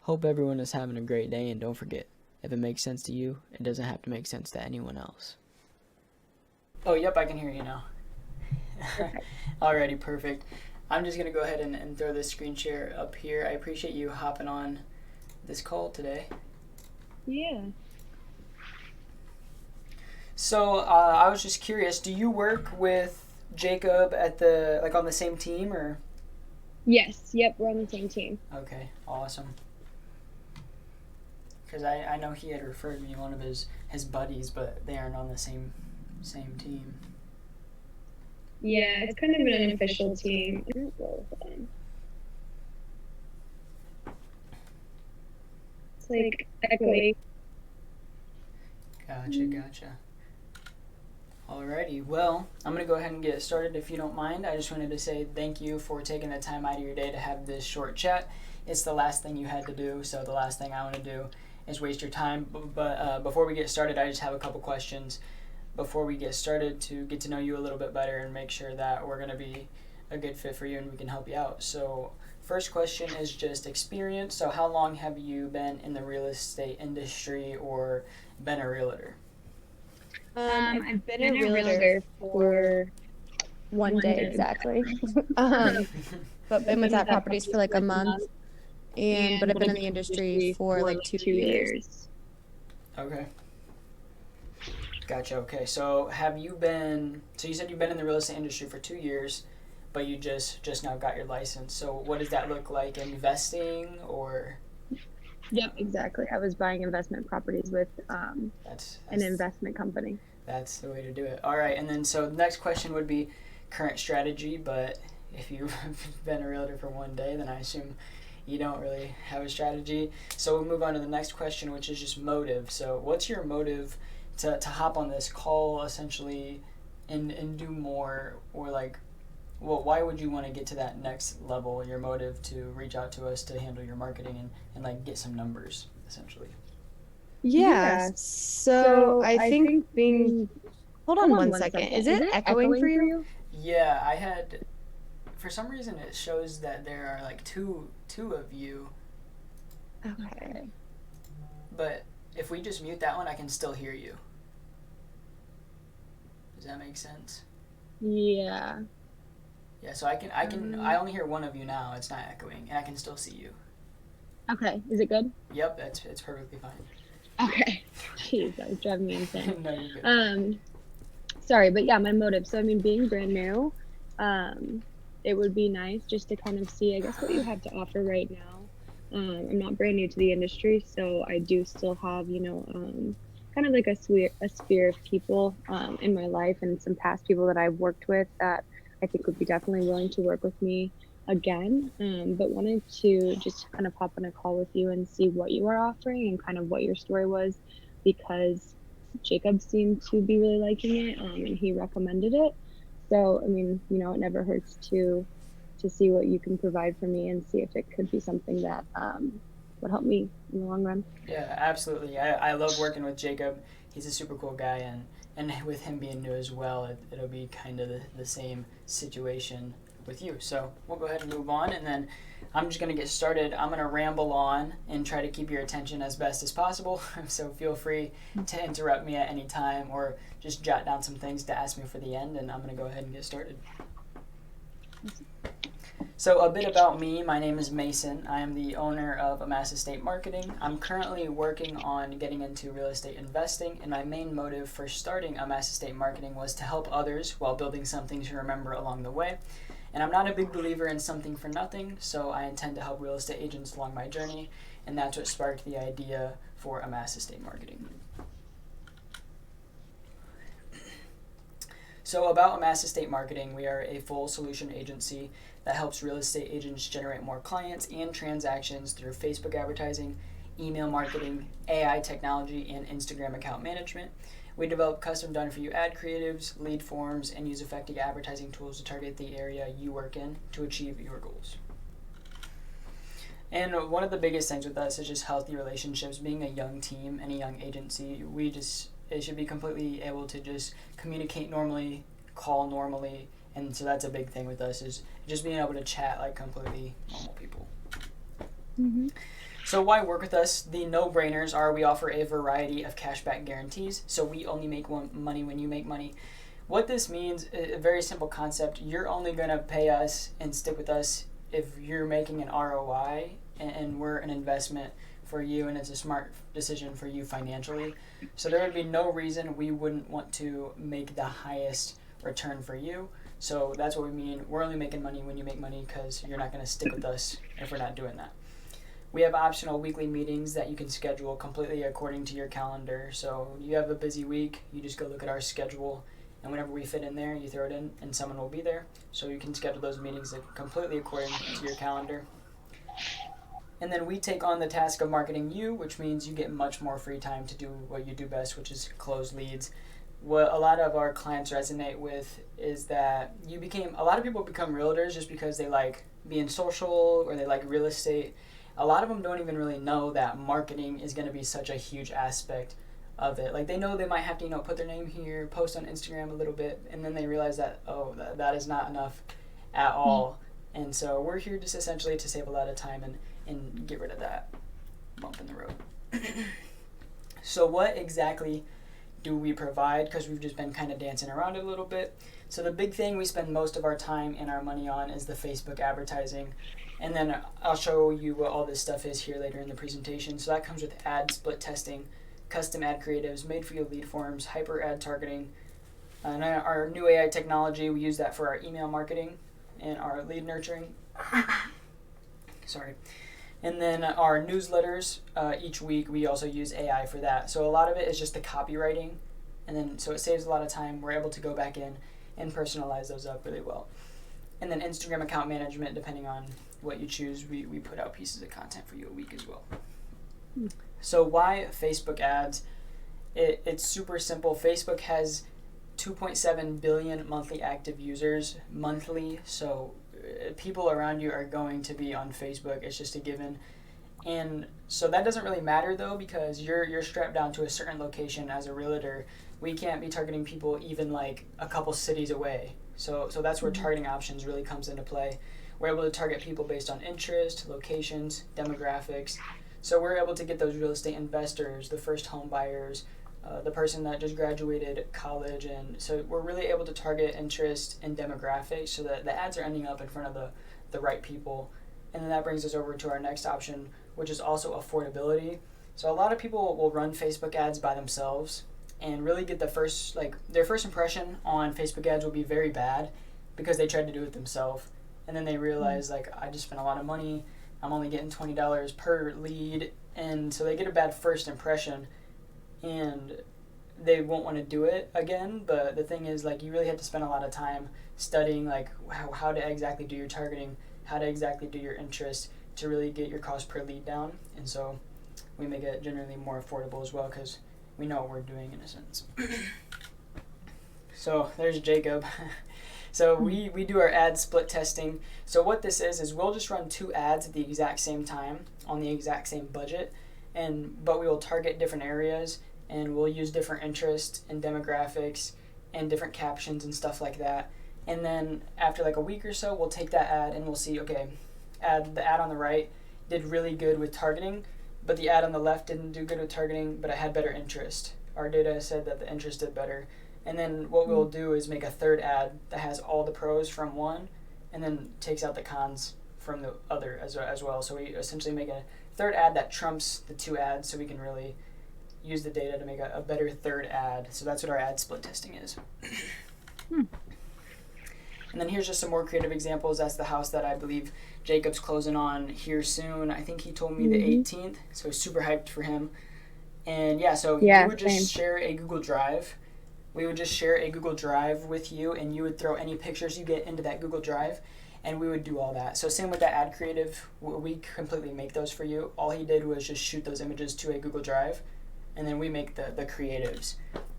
Hope everyone is having a great day, and don't forget, if it makes sense to you, it doesn't have to make sense to anyone else. Oh, yep, I can hear you now. Okay. Alrighty, perfect. I'm just going to go ahead and throw this screen share up here. I appreciate you hopping on this call today. Yeah. So I was just curious, do you work with Jacob on the same team, or? Yes. Yep. We're on the same team. Okay, awesome. Because I know he had referred me one of his buddies, but they aren't on the same team. Yeah. It's kind of an unofficial team. It's like echoing. Gotcha. Alrighty, well, I'm going to go ahead and get started if you don't mind. I just wanted to say thank you for taking the time out of your day to have this short chat. It's the last thing you had to do, so the last thing I want to do is waste your time. But before we get started, I just have a couple questions before we get started to get to know you a little bit better and make sure that we're going to be a good fit for you and we can help you out. So first question is just experience. So how long have you been in the real estate industry or been a realtor? I've been a realtor for one day exactly. But been with that properties for like a month, but I've been in the industry for like 2 years. Okay. Gotcha. Okay. So you said you've been in the real estate industry for 2 years, but you just now got your license. So what does that look like? Investing or? Yep, exactly. I was buying investment properties with That's an investment company. That's the way to do it. All right. And then so the next question would be current strategy, but if you've been a realtor for one day, then I assume you don't really have a strategy. So we'll move on to the next question, which is just motive. So what's your motive to hop on this call essentially and do more, or like, well, why would you want to get to that next level, your motive to reach out to us to handle your marketing and like get some numbers essentially? Yeah. So I think hold on one second. Is it echoing for you? Yeah, I had, for some reason it shows that there are like two of you, Okay. but if we just mute that one, I can still hear you. Does that make sense? Yeah. Yeah, so I only hear one of you now. It's not echoing, and I can still see you. Okay. Is it good? Yep, it's perfectly fine. Okay. Jeez, that was driving me insane. No, you're good. Sorry, but yeah, my motive. So I mean, being brand new, it would be nice just to kind of see, I guess, what you have to offer right now. I'm not brand new to the industry, so I do still have, kind of like a sphere of people in my life and some past people that I've worked with that I think would be definitely willing to work with me again. But wanted to just kind of hop on a call with you and see what you are offering and kind of what your story was, because Jacob seemed to be really liking it, and he recommended it. So, I mean, it never hurts to see what you can provide for me and see if it could be something that would help me in the long run. Yeah, absolutely. I love working with Jacob. He's a super cool guy, and with him being new as well, it'll be kind of the same situation with you. So we'll go ahead and move on, and then I'm just going to get started. I'm going to ramble on and try to keep your attention as best as possible. So feel free to interrupt me at any time or just jot down some things to ask me for the end, and I'm going to go ahead and get started. So a bit about me, my name is Mason. I am the owner of Amass Estate Marketing. I'm currently working on getting into real estate investing, and my main motive for starting Amass Estate Marketing was to help others while building something to remember along the way. And I'm not a big believer in something for nothing, so I intend to help real estate agents along my journey, and that's what sparked the idea for Amass Estate Marketing. So about Amass Estate Marketing, we are a full solution agency that helps real estate agents generate more clients and transactions through Facebook advertising, email marketing, AI technology, and Instagram account management. We develop custom done-for-you ad creatives, lead forms, and use effective advertising tools to target the area you work in to achieve your goals. And one of the biggest things with us is just healthy relationships. Being a young team and a young agency, it should be completely able to just communicate normally, call normally, and so that's a big thing with us, is just being able to chat like completely normal people. Mm-hmm. So why work with us? The no-brainers are we offer a variety of cashback guarantees. So we only make money when you make money. What this means, a very simple concept, you're only going to pay us and stick with us if you're making an ROI and we're an investment for you and it's a smart decision for you financially. So there would be no reason we wouldn't want to make the highest return for you. So that's what we mean. We're only making money when you make money because you're not going to stick with us if we're not doing that. We have optional weekly meetings that you can schedule completely according to your calendar. So you have a busy week, you just go look at our schedule, and whenever we fit in there, you throw it in and someone will be there. So you can schedule those meetings completely according to your calendar. And then we take on the task of marketing you, which means you get much more free time to do what you do best, which is close leads. What a lot of our clients resonate with is that a lot of people become realtors just because they like being social or they like real estate. A lot of them don't even really know that marketing is going to be such a huge aspect of it. Like they know they might have to, put their name here, post on Instagram a little bit, and then they realize that, that is not enough at all. And so we're here just essentially to save a lot of time and get rid of that bump in the road. So what exactly do we provide? Because we've just been kind of dancing around it a little bit. So the big thing we spend most of our time and our money on is the Facebook advertising. And then I'll show you what all this stuff is here later in the presentation. So that comes with ad split testing, custom ad creatives, made for you lead forms, hyper ad targeting, and our new AI technology. We use that for our email marketing and our lead nurturing. Sorry. And then our newsletters, each week we also use AI for that. So a lot of it is just the copywriting, and then so it saves a lot of time. We're able to go back in and personalize those up really well. And then Instagram account management, depending on what you choose, we put out pieces of content for you a week as well. So why Facebook ads? It's super simple. Facebook has 2.7 billion monthly active users monthly, so people around you are going to be on Facebook. It's just a given. And so that doesn't really matter though, because you're strapped down to a certain location as a realtor. We can't be targeting people even like a couple cities away. So that's where targeting options really comes into play. We're able to target people based on interest, locations, demographics. So we're able to get those real estate investors, the first home buyers, the person that just graduated college. And so we're really able to target interest and demographics so that the ads are ending up in front of the right people. And then that brings us over to our next option, which is also affordability. So a lot of people will run Facebook ads by themselves and really get their first impression on Facebook ads will be very bad because they tried to do it themselves. And then they realize, I just spent a lot of money. I'm only getting $20 per lead. And so they get a bad first impression and they won't want to do it again. But the thing is, you really have to spend a lot of time studying, how to exactly do your targeting, how to exactly do your interest to really get your cost per lead down. And so we make it generally more affordable as well because we know what we're doing in a sense. So there's Jacob. So we do our ad split testing. So what this is we'll just run 2 ads at the exact same time on the exact same budget, but we will target different areas and we'll use different interests and demographics and different captions and stuff like that. And then after a week or so, we'll take that ad and we'll see, okay, the ad on the right did really good with targeting, but the ad on the left didn't do good with targeting, but it had better interest. Our data said that the interest did better. And then what we'll do is make a third ad that has all the pros from one and then takes out the cons from the other as well. So we essentially make a third ad that trumps the 2 ads so we can really use the data to make a better third ad. So that's what our ad split testing is. And then here's just some more creative examples. That's the house that I believe Jacob's closing on here soon. I think he told me the 18th, so super hyped for him. And we would just share a Google Drive. We would just share a Google Drive with you, and you would throw any pictures you get into that Google Drive, and we would do all that. So same with that ad creative. We completely make those for you. All he did was just shoot those images to a Google Drive, and then we make the creatives.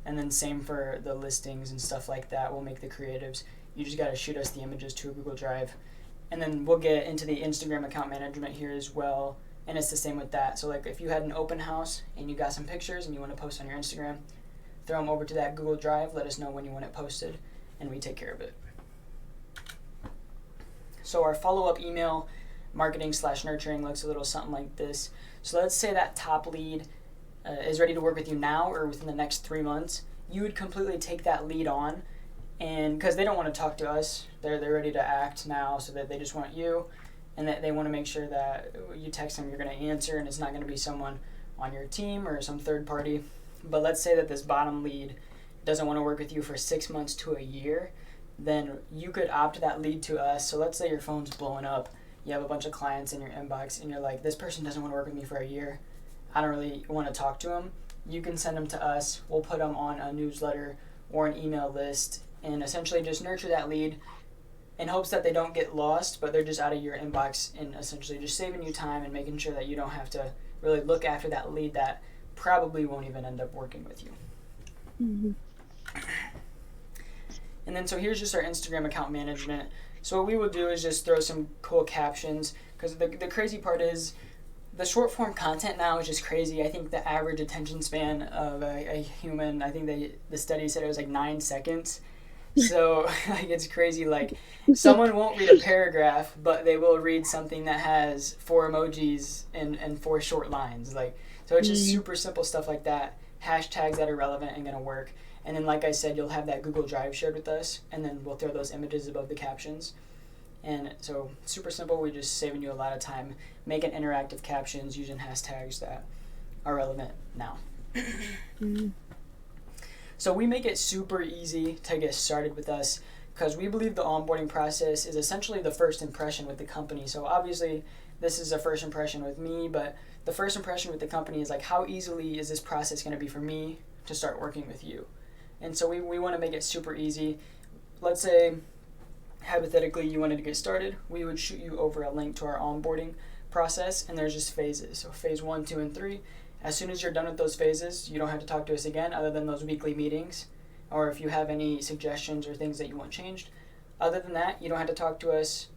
And then same for the listings and stuff like that. We'll make the creatives. You just got to shoot us the images to a Google Drive. And then we'll get into the Instagram account management here as well. And it's the same with that. So if you had an open house and you got some pictures and you want to post on your Instagram, throw them over to that Google Drive. Let us know when you want it posted, and we take care of it. So our follow-up email, marketing/nurturing looks a little something like this. So let's say that top lead is ready to work with you now or within the next 3 months. You would completely take that lead on, and because they don't want to talk to us, they're ready to act now, so that they just want you, and that they want to make sure that you text them, you're going to answer, and it's not going to be someone on your team or some third party. But let's say that this bottom lead doesn't want to work with you for 6 months to a year, then you could opt that lead to us. So let's say your phone's blowing up, you have a bunch of clients in your inbox, and you're like, this person doesn't want to work with me for a year, I don't really want to talk to them. You can send them to us. We'll put them on a newsletter or an email list, and essentially just nurture that lead in hopes that they don't get lost, but they're just out of your inbox, and essentially just saving you time and making sure that you don't have to really look after that lead that probably won't even end up working with you. Mm-hmm. And then so here's just our Instagram account management. So what we will do is just throw some cool captions, because the crazy part is the short form content now is just crazy. I think the average attention span of a human, I think the study said it was like 9 seconds. So like it's crazy. Like someone won't read a paragraph, but they will read something that has 4 emojis and 4 short lines. Like, so it's just super simple stuff like that. Hashtags that are relevant and gonna work. And then, like I said, you'll have that Google Drive shared with us, and then we'll throw those images above the captions. And so super simple. We're just saving you a lot of time making interactive captions using hashtags that are relevant now. So we make it super easy to get started with us, because we believe the onboarding process is essentially the first impression with the company. So obviously this is a first impression with me, but the first impression with the company is like, how easily is this process going to be for me to start working with you? And so we want to make it super easy. Let's say, hypothetically, you wanted to get started. We would shoot you over a link to our onboarding process, and there's just phases. So phase 1, 2, and 3. As soon as you're done with those phases, you don't have to talk to us again other than those weekly meetings, or if you have any suggestions or things that you want changed. Other than that, you don't have to talk to us.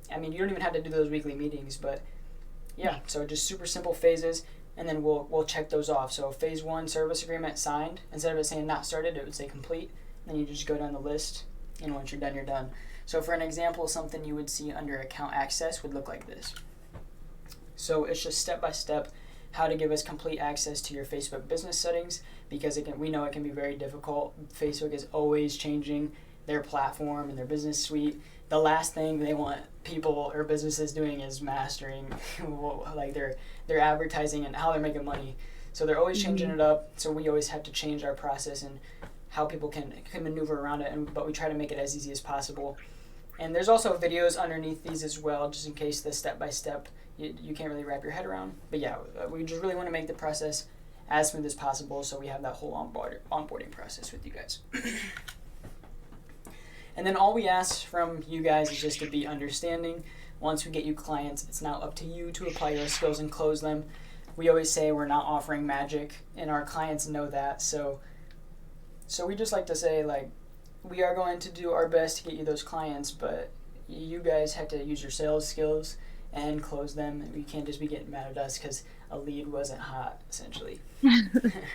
I mean, you don't even have to do those weekly meetings, but yeah, so just super simple phases, and then we'll check those off. So phase 1, service agreement signed. Instead of it saying not started, it would say complete. Then you just go down the list, and once you're done, you're done. So for an example, something you would see under account access would look like this. So it's just step-by-step how to give us complete access to your Facebook business settings, because we know it can be very difficult. Facebook is always changing their platform and their business suite. The last thing they want people or businesses doing is mastering like their advertising and how they're making money. So they're always changing it up. So we always have to change our process and how people can maneuver around it, but we try to make it as easy as possible. And there's also videos underneath these as well, just in case the step-by-step you can't really wrap your head around. But yeah, we just really want to make the process as smooth as possible, so we have that whole onboarding process with you guys. And then all we ask from you guys is just to be understanding. Once we get you clients, it's now up to you to apply your skills and close them. We always say we're not offering magic, and our clients know that. So we just like to say, like, we are going to do our best to get you those clients, but you guys have to use your sales skills and close them. You can't just be getting mad at us because a lead wasn't hot, essentially.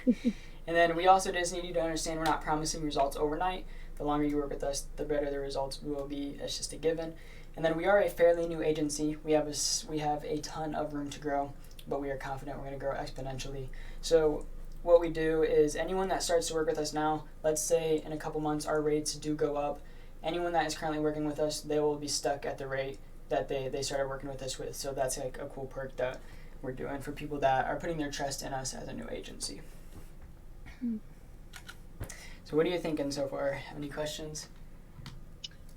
And then we also just need you to understand we're not promising results overnight. The longer you work with us, the better the results will be. That's just a given. And then we are a fairly new agency. We have a ton of room to grow, but we are confident we're going to grow exponentially. So what we do is anyone that starts to work with us now, let's say in a couple months our rates do go up. Anyone that is currently working with us, they will be stuck at the rate that they started working with us with. So that's like a cool perk that we're doing for people that are putting their trust in us as a new agency. So what are you thinking so far? Have any questions?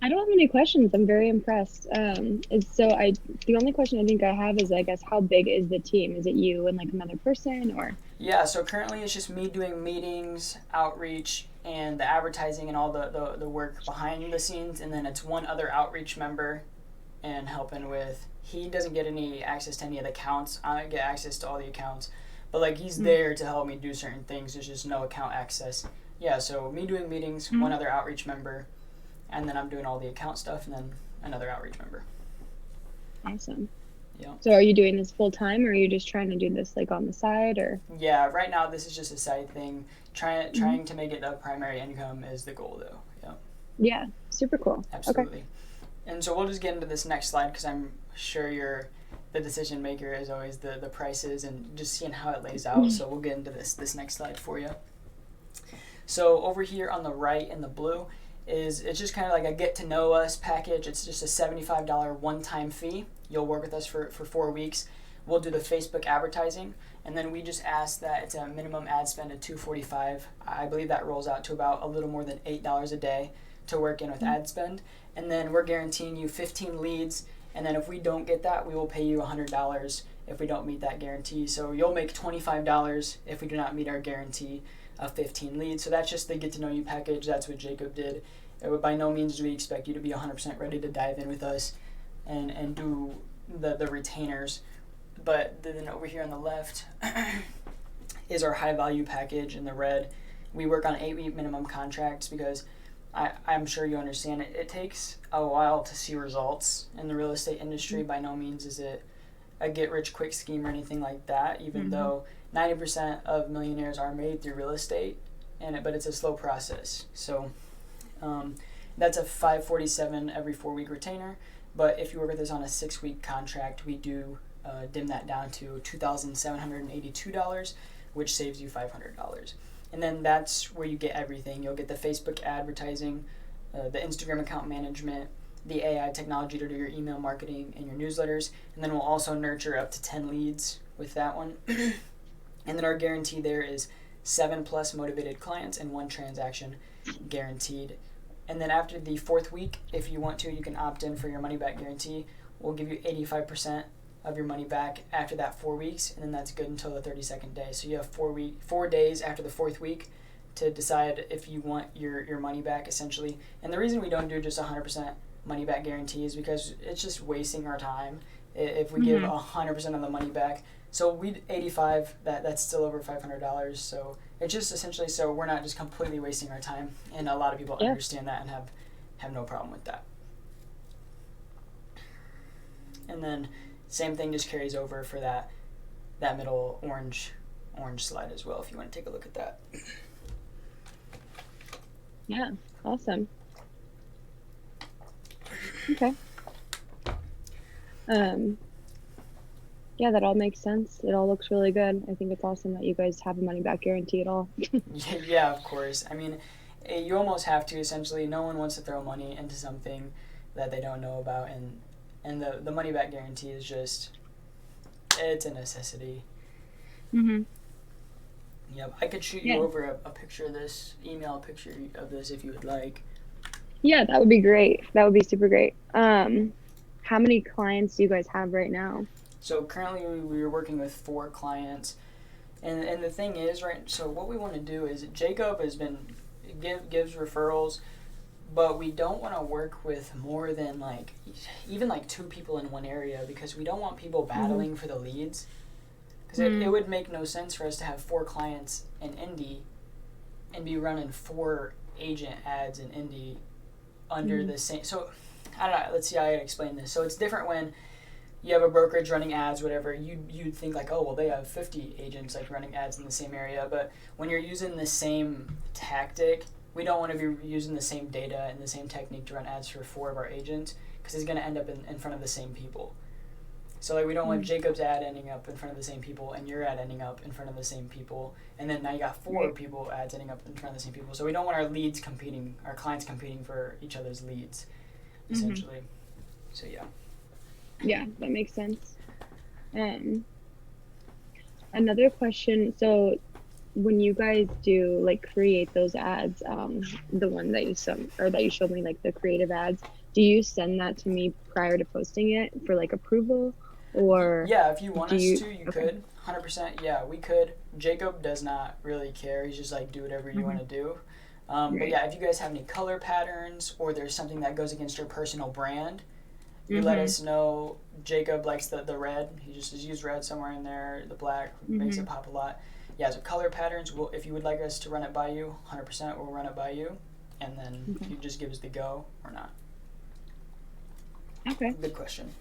I don't have any questions. I'm very impressed. The only question I think I have is, I guess, how big is the team? Is it you and like another person, or? Yeah, so currently it's just me doing meetings, outreach, and the advertising and all the work behind the scenes, and then it's one other outreach member and helping with, he doesn't get any access to any of the accounts. I get access to all the accounts, but like he's there to help me do certain things. There's just no account access. Yeah, so me doing meetings, one other outreach member, and then I'm doing all the account stuff, and then another outreach member. Awesome. Yeah. So are you doing this full time, or are you just trying to do this like on the side, or? Yeah, right now this is just a side thing. Trying to make it a primary income is the goal, though. Yeah. Yeah, super cool. Absolutely. Okay. And so we'll just get into this next slide because I'm sure the decision maker is always the prices and just seeing how it lays out. So we'll get into this next slide for you. So over here on the right in the blue it's just kind of like a get to know us package. It's just a $75 one-time fee. You'll work with us for 4 weeks. We'll do the Facebook advertising, and then we just ask that it's a minimum ad spend of $245. I believe that rolls out to about a little more than $8 a day to work in with ad spend. And then we're guaranteeing you 15 leads, and then if we don't get that, we will pay you $100 if we don't meet that guarantee. So you'll make $25 if we do not meet our guarantee of 15 leads. So that's just the get to know you package. That's what Jacob did. By no means do we expect you to be 100% ready to dive in with us and do the retainers. But then over here on the left is our high value package in the red. We work on 8-week minimum contracts because I'm sure you understand it takes a while to see results in the real estate industry. By no means is it a get rich quick scheme or anything like that, even though 90% of millionaires are made through real estate, but it's a slow process. So that's a $547 every 4-week retainer. But if you work with us on a 6-week contract, we do dim that down to $2,782, which saves you $500. And then that's where you get everything. You'll get the Facebook advertising, the Instagram account management, the AI technology to do your email marketing and your newsletters, and then we'll also nurture up to 10 leads with that one. And then our guarantee there is 7+ motivated clients and 1 transaction guaranteed. And then after the 4th week, if you want to, you can opt in for your money back guarantee. We'll give you 85% of your money back after that 4 weeks, and then that's good until the 32nd day. So you have 4 days after the 4th week to decide if you want your money back, essentially. And the reason we don't do just 100% money back guarantee is because it's just wasting our time if we give 100% of the money back. So we 85, that's still over $500. So it's just essentially so we're not just completely wasting our time, and a lot of people understand that and have no problem with that. And then same thing just carries over for that middle orange slide as well, if you want to take a look at that. Yeah, awesome. Okay. Yeah, that all makes sense. It all looks really good. I think it's awesome that you guys have a money back guarantee at all. Yeah, of course. I mean, you almost have to, essentially. No one wants to throw money into something that they don't know about, and the money back guarantee is just, it's a necessity. Yep. I could shoot you over a picture of this, email a picture of this if you would like. Yeah, that would be great. That would be super great. How many clients do you guys have right now? So currently we're working with 4 clients, and the thing is, right, so what we want to do is Jacob gives referrals, but we don't want to work with more than even 2 people in one area, because we don't want people battling for the leads, because it would make no sense for us to have 4 clients in Indy and be running 4 agent ads in Indy under the same. So I don't know, let's see how I explain this. So it's different when you have a brokerage running ads, whatever, you'd think oh, well, they have 50 agents running ads in the same area. But when you're using the same tactic, we don't want to be using the same data and the same technique to run ads for 4 of our agents, because it's going to end up in front of the same people. So we don't want Jacob's ad ending up in front of the same people and your ad ending up in front of the same people, and then now you got 4 people ads ending up in front of the same people. So we don't want our clients competing for each other's leads, essentially. So yeah. Yeah, that makes sense. Another question. So when you guys do create those ads, the one that you showed me, the creative ads, do you send that to me prior to posting it for approval, or? Yeah, if you want us to, you could. 100%. Yeah, we could. Jacob does not really care. He's just do whatever you want to do. But yeah, if you guys have any color patterns or there's something that goes against your personal brand, you let us know. Jacob likes the red. He just has used red somewhere in there. The black makes it pop a lot. Yeah, so color patterns, if you would like us to run it by you, 100% we'll run it by you. And then you just give us the go or not. Okay. Good question.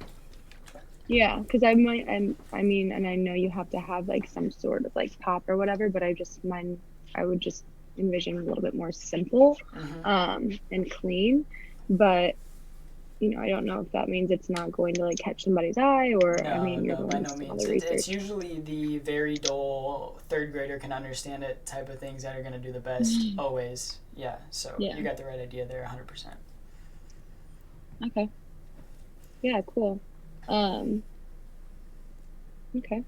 Yeah, because I mean, and I know you have to have some sort of pop or whatever, but I would just envision a little bit more simple and clean. But I don't know if that means it's not going to like catch somebody's eye, or I No, mean, you're no, by going no to do all means. the It's research. usually the very dull third grader can understand it type of things that are going to do the best always. Yeah, so Yeah. you got the right idea there 100%. Okay. Yeah, cool. Um, okay.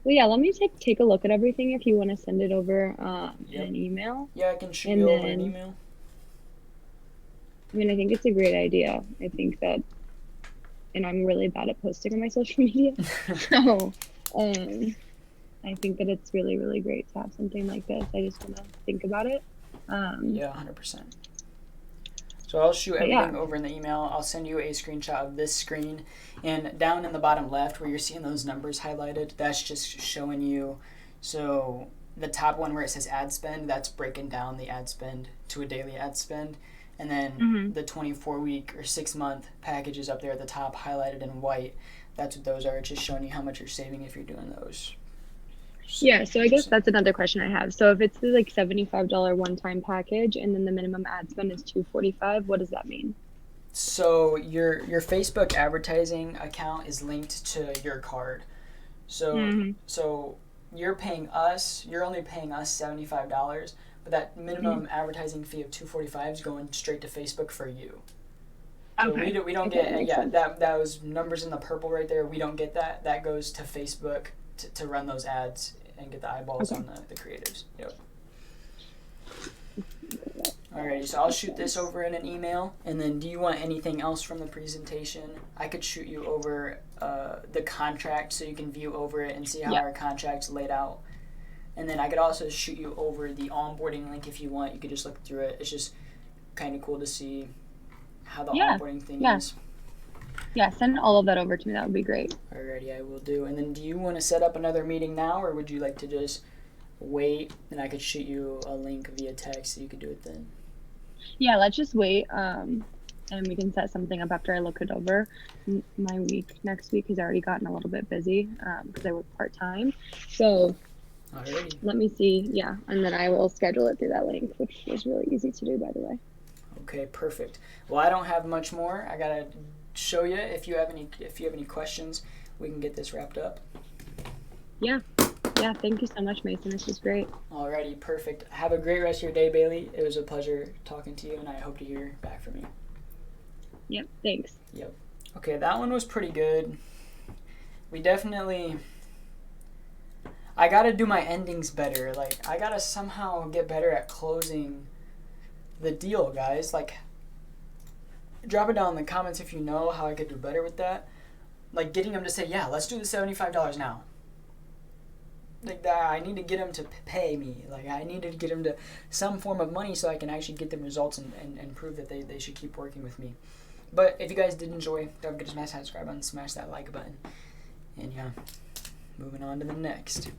Well, yeah, let me take a look at everything if you want to send it over in Yep. an email. Yeah, I can shoot And you over an then, email. I mean, I think it's a great idea. I think that, and I'm really bad at posting on my social media. So, um, I think that it's really, really great to have something like this. I just want to think about it. Um, Yeah, 100%. So I'll shoot but yeah, everything over in the email. I'll send you a screenshot of this screen. And down in the bottom left where you're seeing those numbers highlighted, that's just showing you. So the top one where it says ad spend, that's breaking down the ad spend to a daily ad spend. And then hmm the 24-week or 6-month packages up there at the top highlighted in white. That's what those are. It's just showing you how much you're saving if you're doing those. So yeah. So I guess just that's another question I have. So if it's the like $75 one-time package and then the minimum ad spend is 245, what does that mean? so your Facebook advertising account is linked to your card. So hmm so you're only paying us $75, but that hmm minimum advertising fee of 245 is going straight to Facebook for you. So Okay. we don't Okay, that get makes yeah sense. that those numbers in the purple right there. We don't get that. That goes to Facebook to run those ads and get the eyeballs Okay. on the creatives. Yep. Okay, that Alrighty, so I'll makes shoot this sense. over in an email, and then do you want anything else from the presentation? I could shoot you over the contract so you can view over it and see how Yeah. our contract's laid out. And then I could also shoot you over the onboarding link if you want. You could just look through it. It's just kind of cool to see how the Yeah. onboarding thing Yeah. is. Yeah. Send all of that over to me. That would be great. Alrighty, I will do. And then do you want to set up another meeting now, or would you like to just wait and I could shoot you a link via text so you could do it then? Yeah. Let's just wait. And we can set something up after I look it over. My week next week has already gotten a little bit busy because I work part time. So Alrighty. let me see. Yeah. And then I will schedule it through that link, which is really easy to do, by the way. Okay, perfect. Well, I don't have much more. I gotta show you. If you have any questions, we can get this wrapped up. Yeah. Yeah. Thank you so much, Mason. This was great. Alrighty, perfect. Have a great rest of your day, Bailey. It was a pleasure talking to you, and I hope to hear back from you. Yep. Thanks. Yep. Okay, that one was pretty good. We definitely. I gotta do my endings better. Like, I gotta somehow get better at closing the deal, guys. Like, drop it down in the comments if you know how I could do better with that. Like, getting them to say, yeah, let's do the $75 now. Like that, I need to get them to pay me. Like, I need to get them to some form of money so I can actually get them results and prove that they should keep working with me. But if you guys did enjoy, don't forget to smash that subscribe button, smash that like button. And yeah, moving on to the next.